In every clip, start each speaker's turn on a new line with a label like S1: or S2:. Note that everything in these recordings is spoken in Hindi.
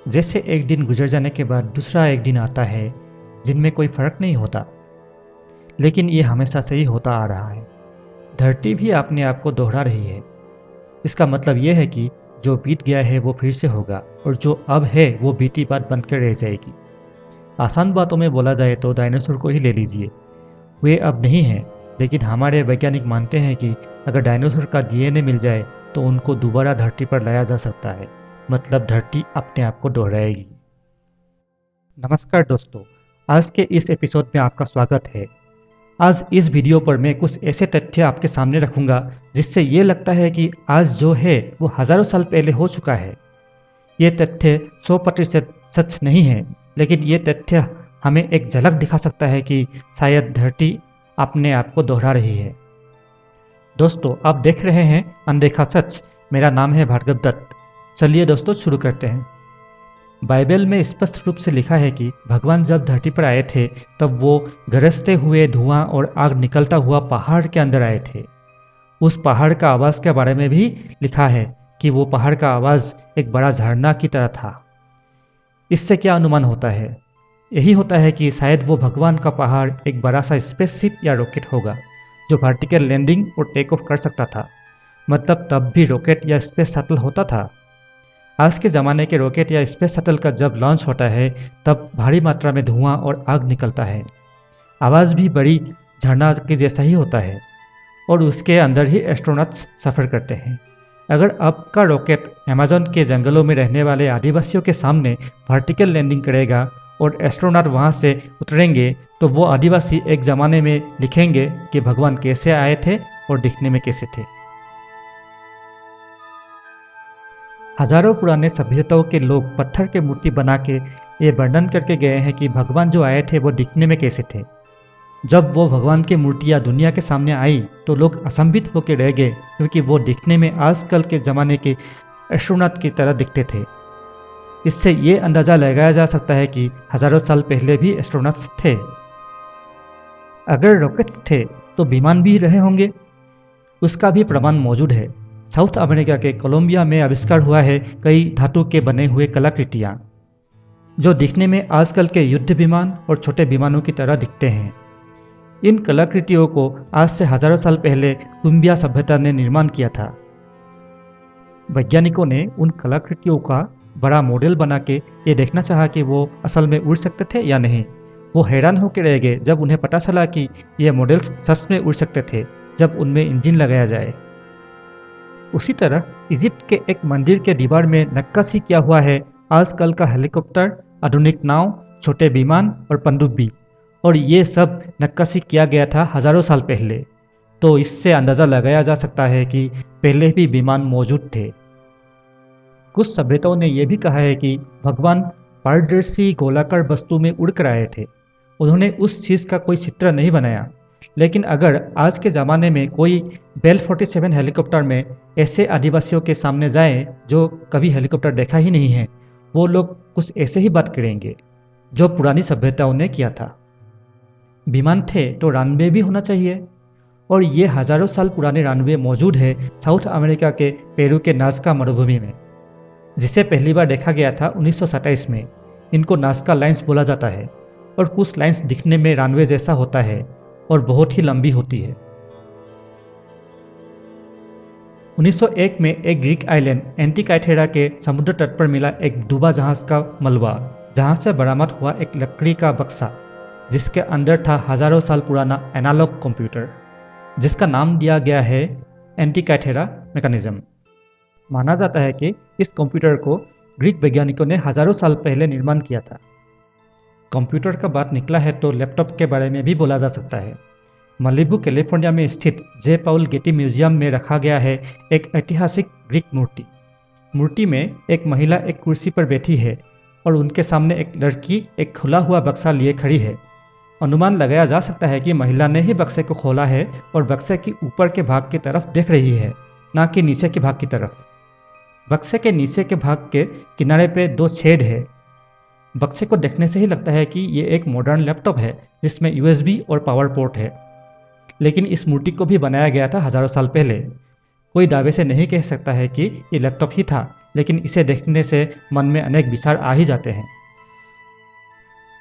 S1: जैसे एक दिन गुजर जाने के बाद दूसरा एक दिन आता है जिनमें कोई फर्क नहीं होता, लेकिन ये हमेशा से ही होता आ रहा है। धरती भी अपने आप को दोहरा रही है। इसका मतलब ये है कि जो बीत गया है वो फिर से होगा और जो अब है वो बीती बात बनकर रह जाएगी। आसान बातों में बोला जाए तो डायनासोर को ही ले लीजिए। वे अब नहीं हैं, लेकिन हमारे वैज्ञानिक मानते हैं कि अगर डायनासोर का डीएनए मिल जाए तो उनको दोबारा धरती पर लाया जा सकता है। मतलब धरती अपने आप को दोहराएगी। नमस्कार दोस्तों, आज के इस एपिसोड में आपका स्वागत है। आज इस वीडियो पर मैं कुछ ऐसे तथ्य आपके सामने रखूंगा जिससे ये लगता है कि आज जो है वो हजारों साल पहले हो चुका है। ये तथ्य 100% सच नहीं है, लेकिन ये तथ्य हमें एक झलक दिखा सकता है कि शायद धरती अपने आप को दोहरा रही है। दोस्तों, आप देख रहे हैं अनदेखा सच। मेरा नाम है भार्गव दत्त। चलिए दोस्तों शुरू करते हैं। बाइबल में स्पष्ट रूप से लिखा है कि भगवान जब धरती पर आए थे तब वो गरजते हुए धुआं और आग निकलता हुआ पहाड़ के अंदर आए थे। उस पहाड़ का आवाज़ के बारे में भी लिखा है कि वो पहाड़ का आवाज़ एक बड़ा झरना की तरह था। इससे क्या अनुमान होता है? यही होता है कि शायद वो भगवान का पहाड़ एक बड़ा सा स्पेसशिप या रॉकेट होगा जो वर्टिकल लैंडिंग और टेक ऑफ कर सकता था। मतलब तब भी रॉकेट या स्पेस शटल होता था। आज के ज़माने के रॉकेट या स्पेस शटल का जब लॉन्च होता है तब भारी मात्रा में धुआं और आग निकलता है। आवाज़ भी बड़ी झरना के जैसा ही होता है और उसके अंदर ही एस्ट्रोनॉट्स सफ़र करते हैं। अगर आपका रॉकेट अमेज़न के जंगलों में रहने वाले आदिवासियों के सामने वर्टिकल लैंडिंग करेगा और एस्ट्रोनॉट वहाँ से उतरेंगे तो वो आदिवासी एक ज़माने में लिखेंगे कि भगवान कैसे आए थे और दिखने में कैसे थे। हजारों पुराने सभ्यताओं के लोग पत्थर की मूर्ति बना के ये वर्णन करके गए हैं कि भगवान जो आए थे वो दिखने में कैसे थे। जब वो भगवान की मूर्तियाँ दुनिया के सामने आई तो लोग असंभित होकर रह गए, क्योंकि वो दिखने में आजकल के ज़माने के एस्ट्रोनॉट की तरह दिखते थे। इससे ये अंदाज़ा लगाया जा सकता है कि हजारों साल पहले भी एस्ट्रोनॉट्स थे। अगर रॉकेट्स थे तो विमान भी रहे होंगे। उसका भी प्रमाण मौजूद है। साउथ अमेरिका के कोलंबिया में आविष्कार हुआ है कई धातु के बने हुए कलाकृतियाँ जो दिखने में आजकल के युद्ध विमान और छोटे विमानों की तरह दिखते हैं। इन कलाकृतियों को आज से हजारों साल पहले कुंबिया सभ्यता ने निर्माण किया था। वैज्ञानिकों ने उन कलाकृतियों का बड़ा मॉडल बना के ये देखना चाहा कि वो असल में उड़ सकते थे या नहीं। वो हैरान होकर रह गए जब उन्हें पता चला कि ये मॉडल्स सच में उड़ सकते थे जब उनमें इंजन लगाया जाए। उसी तरह इजिप्ट के एक मंदिर के दीवार में नक्काशी किया हुआ है आजकल का हेलीकॉप्टर, आधुनिक नाव, छोटे विमान और पनडुब्बी, और ये सब नक्काशी किया गया था हजारों साल पहले। तो इससे अंदाज़ा लगाया जा सकता है कि पहले भी विमान मौजूद थे। कुछ सभ्यताओं ने यह भी कहा है कि भगवान पारदर्शी गोलाकार वस्तु में उड़कर आए थे। उन्होंने उस चीज़ का कोई चित्र नहीं बनाया, लेकिन अगर आज के ज़माने में कोई बेल 47 हेलीकॉप्टर में ऐसे आदिवासियों के सामने जाए जो कभी हेलीकॉप्टर देखा ही नहीं है, वो लोग कुछ ऐसे ही बात करेंगे जो पुरानी सभ्यताओं ने किया था। विमान थे तो रनवे भी होना चाहिए, और ये हजारों साल पुराने रनवे मौजूद है साउथ अमेरिका के पेरू के नाज़का मरुभूमि में, जिसे पहली बार देखा गया था 1927 में। इनको नाज़का लाइन्स बोला जाता है और कुछ लाइन्स दिखने में रनवे जैसा होता है और बहुत ही लंबी होती है। 1901 में एक ग्रीक आइलैंड एंटिकाइथेरा के समुद्र तट पर मिला एक डूबा जहाज का मलबा, जहां से बरामद हुआ एक लकड़ी का बक्सा जिसके अंदर था हजारों साल पुराना एनालॉग कंप्यूटर, जिसका नाम दिया गया है एंटिकाइथेरा मैकेनिज्म। माना जाता है कि इस कंप्यूटर को ग्रीक वैज्ञानिकों ने हजारों साल पहले निर्माण किया था। कंप्यूटर का बात निकला है तो लैपटॉप के बारे में भी बोला जा सकता है। मलिबू कैलिफोर्निया में स्थित जे पाउल गेटी म्यूजियम में रखा गया है एक ऐतिहासिक ग्रीक मूर्ति। मूर्ति में एक महिला एक कुर्सी पर बैठी है और उनके सामने एक लड़की एक खुला हुआ बक्सा लिए खड़ी है। अनुमान लगाया जा सकता है कि महिला ने ही बक्से को खोला है और बक्से की ऊपर के भाग की तरफ देख रही है, ना कि नीचे के भाग की तरफ। बक्से के नीचे के भाग के किनारे पे 2 छेद है। बक्से को देखने से ही लगता है कि ये एक मॉडर्न लैपटॉप है जिसमें USB और पावर पोर्ट है। लेकिन इस मूर्ति को भी बनाया गया था हजारों साल पहले। कोई दावे से नहीं कह सकता है कि ये लैपटॉप ही था, लेकिन इसे देखने से मन में अनेक विचार आ ही जाते हैं।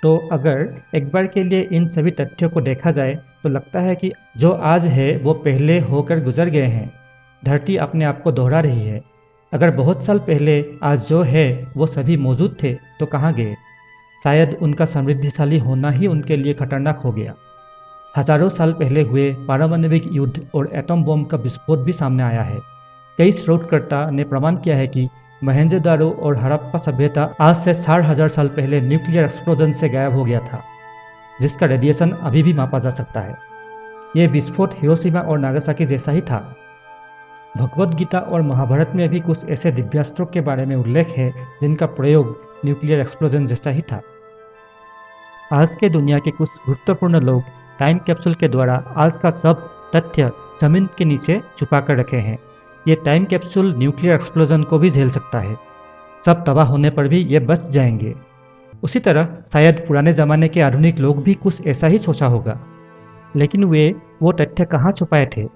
S1: तो अगर एक बार के लिए इन सभी तथ्यों को देखा जाए तो लगता है कि जो आज है वो पहले होकर गुजर गए हैं। धरती अपने आप को दोहरा रही है। अगर बहुत साल पहले आज जो है वो सभी मौजूद थे तो कहाँ गए? शायद उनका समृद्धिशाली होना ही उनके लिए खतरनाक हो गया। हजारों साल पहले हुए पारमाणविक युद्ध और एटम बम का विस्फोट भी सामने आया है। कई शोधकर्ता ने प्रमाण किया है कि मोहेंजोदारो और हड़प्पा सभ्यता आज से 6000 साल पहले न्यूक्लियर एक्सप्लोजन से गायब हो गया था, जिसका रेडिएशन अभी भी मापा जा सकता है। ये विस्फोट हिरोशिमा और नागासाकी जैसा ही था। भगवद गीता और महाभारत में भी कुछ ऐसे दिव्यास्त्रों के बारे में उल्लेख है जिनका प्रयोग न्यूक्लियर एक्सप्लोजन जैसा ही था। आज के दुनिया के कुछ गुरुत्वपूर्ण लोग टाइम कैप्सूल के द्वारा आज का सब तथ्य जमीन के नीचे छुपा कर रखे हैं। ये टाइम कैप्सूल न्यूक्लियर एक्सप्लोजन को भी झेल सकता है। सब तबाह होने पर भी ये बच जाएंगे। उसी तरह शायद पुराने ज़माने के आधुनिक लोग भी कुछ ऐसा ही सोचा होगा, लेकिन वे वो तथ्य कहाँ छुपाए थे?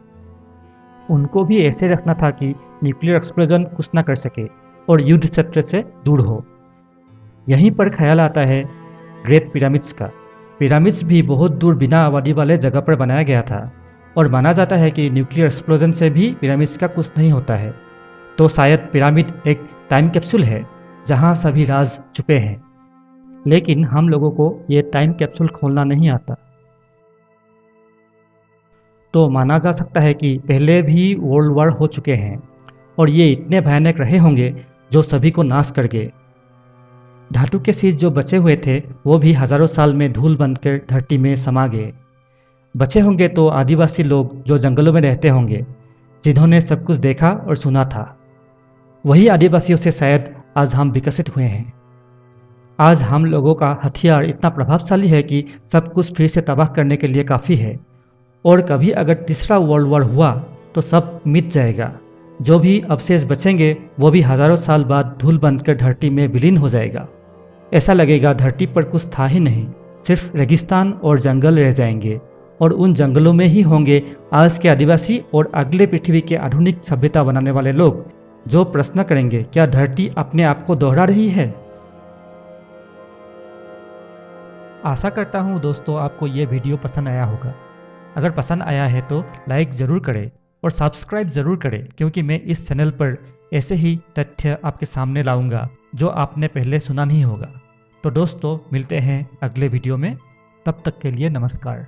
S1: उनको भी ऐसे रखना था कि न्यूक्लियर एक्सप्लोजन कुछ ना कर सके और युद्ध क्षेत्र से दूर हो। यहीं पर ख्याल आता है ग्रेट पिरामिड्स का। पिरामिड्स भी बहुत दूर बिना आबादी वाले जगह पर बनाया गया था और माना जाता है कि न्यूक्लियर एक्सप्लोजन से भी पिरामिड्स का कुछ नहीं होता है। तो शायद पिरामिड एक टाइम कैप्सूल है जहां सभी राज छुपे हैं, लेकिन हम लोगों को ये टाइम कैप्सूल खोलना नहीं आता। तो माना जा सकता है कि पहले भी वर्ल्ड वॉर हो चुके हैं और ये इतने भयानक रहे होंगे जो सभी को नाश कर गए। धातु के शीश जो बचे हुए थे वो भी हजारों साल में धूल बनकर धरती में समा गए। बचे होंगे तो आदिवासी लोग जो जंगलों में रहते होंगे, जिन्होंने सब कुछ देखा और सुना था। वही आदिवासियों से शायद आज हम विकसित हुए हैं। आज हम लोगों का हथियार इतना प्रभावशाली है कि सब कुछ फिर से तबाह करने के लिए काफ़ी है। और कभी अगर तीसरा वर्ल्ड वॉर हुआ तो सब मिट जाएगा। जो भी अवशेष बचेंगे वो भी हजारों साल बाद धूल बनकर धरती में विलीन हो जाएगा। ऐसा लगेगा धरती पर कुछ था ही नहीं, सिर्फ रेगिस्तान और जंगल रह जाएंगे और उन जंगलों में ही होंगे आज के आदिवासी और अगले पृथ्वी के आधुनिक सभ्यता बनाने वाले लोग, जो प्रश्न करेंगे क्या धरती अपने आप को दोहरा रही है? आशा करता हूँ दोस्तों आपको ये वीडियो पसंद आया होगा। अगर पसंद आया है तो लाइक ज़रूर करें और सब्सक्राइब ज़रूर करें, क्योंकि मैं इस चैनल पर ऐसे ही तथ्य आपके सामने लाऊंगा जो आपने पहले सुना नहीं होगा। तो दोस्तों मिलते हैं अगले वीडियो में, तब तक के लिए नमस्कार।